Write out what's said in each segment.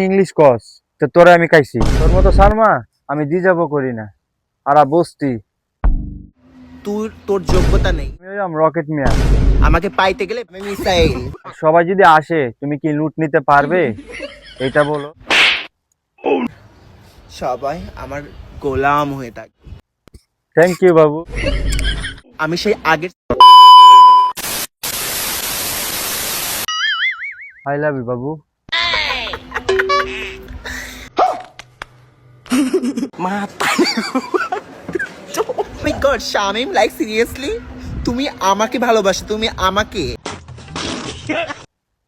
English কস তো তোরে আমি খাইছি তোর মতো শর্মা আমি ডিজার্ভও করি না। আর বস্তি তোর যোগ্যতা নেই। আমি হইলাম রকেট মিয়া। আমাকে পাইতে গেলে আমি মিসাইল। সবাই যদি আসে তুমি কি লুট নিতে পারবে এটা বলো। সবাই আমার গোলাম হয়ে থাকে। থ্যাংক ইউ বাবু। আমি সেই আগের I love you Babu. My god Shamim, like seriously তুমি আমাকে ভালোবাসো? তুমি আমাকে?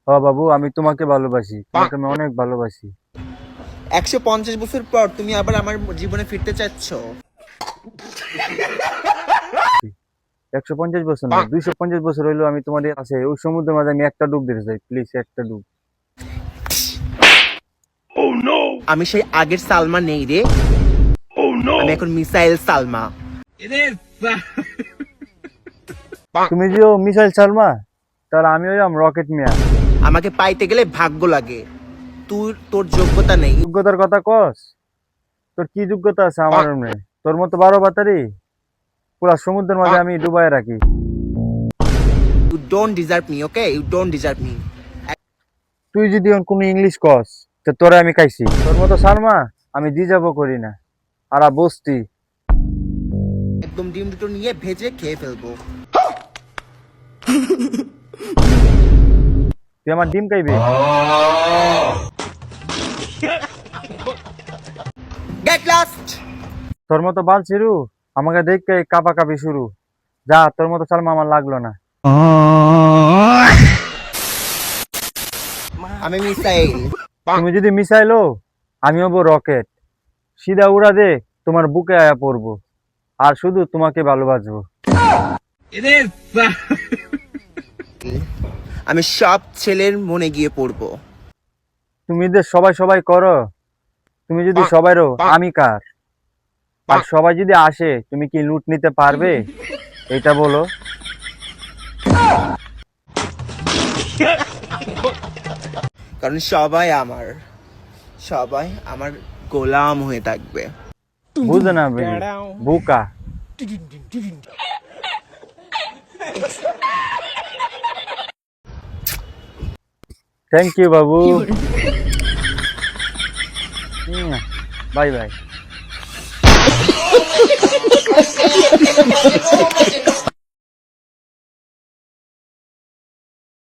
ও বাবু আমি তোমাকে ভালোবাসি, তোমাকে আমি অনেক ভালোবাসি। 150 বছর পর তুমি আবার আমার জীবনে ফিরতে চাচ্ছ? 150 বছর না 250 বছর হইলো আমি তোমাদের কাছে ওই সমুদ্রের মাঝে আমি একটা ডুব দিতে চাই, প্লিজ একটা ডুব। আমি সেই আগের সালমা নেই রে। আমি এখন মিসাইল সালমা। তুমি যে মিসাইল শর্মা তাহলে আমি হইলাম রকেট মিয়া। আমাকে পাইতে গেলে ভাগ্য লাগে। তোর যোগ্যতা নেই। যোগ্যতার কথা কস? তোর কি যোগ্যতা আছে আমার মনে? তোর মতো 12 বাতারি পুরা সমুদ্রের মাঝে আমি ডুবাই রাখি। You don't deserve me, okay? You don't deserve me. তুই যদি কোনো ইংলিশ কস তো তোরে আমি খাইছি। তোর মতো শর্মা আমি ডিজার্ভও করি না। আর বস্তি একদম ডিম দুটো নিয়ে ভেজে খেয়ে ফেলবো। তুই আমার ডিম খাইবি? Get lost. তোর মতো বাল ছিরু আমাকে দেখে কাপা কাপি শুরু। যা, তোর মতো শর্মা আমার লাগলো না। আমি মিসাইল। তুমি যদি মিসাইল হো আমি হবো রকেট। সিধা উড়া দে তোমার বুকে আয়া পড়বো আর শুধু তোমাকে ভালোবাসবো। আমি সব ছেলের মনে গিয়ে পড়বো। তুমি যে সবাই সবাই করো, তুমি যদি সবাইরও আমি কার? আর সবাই যদি আসে তুমি কি লুট নিতে পারবে এটা বলো। কারণ সবাই আমার গোলাম হয়ে থাকবে। বুঝে না বোকা। Thank you Babu. Bye bye.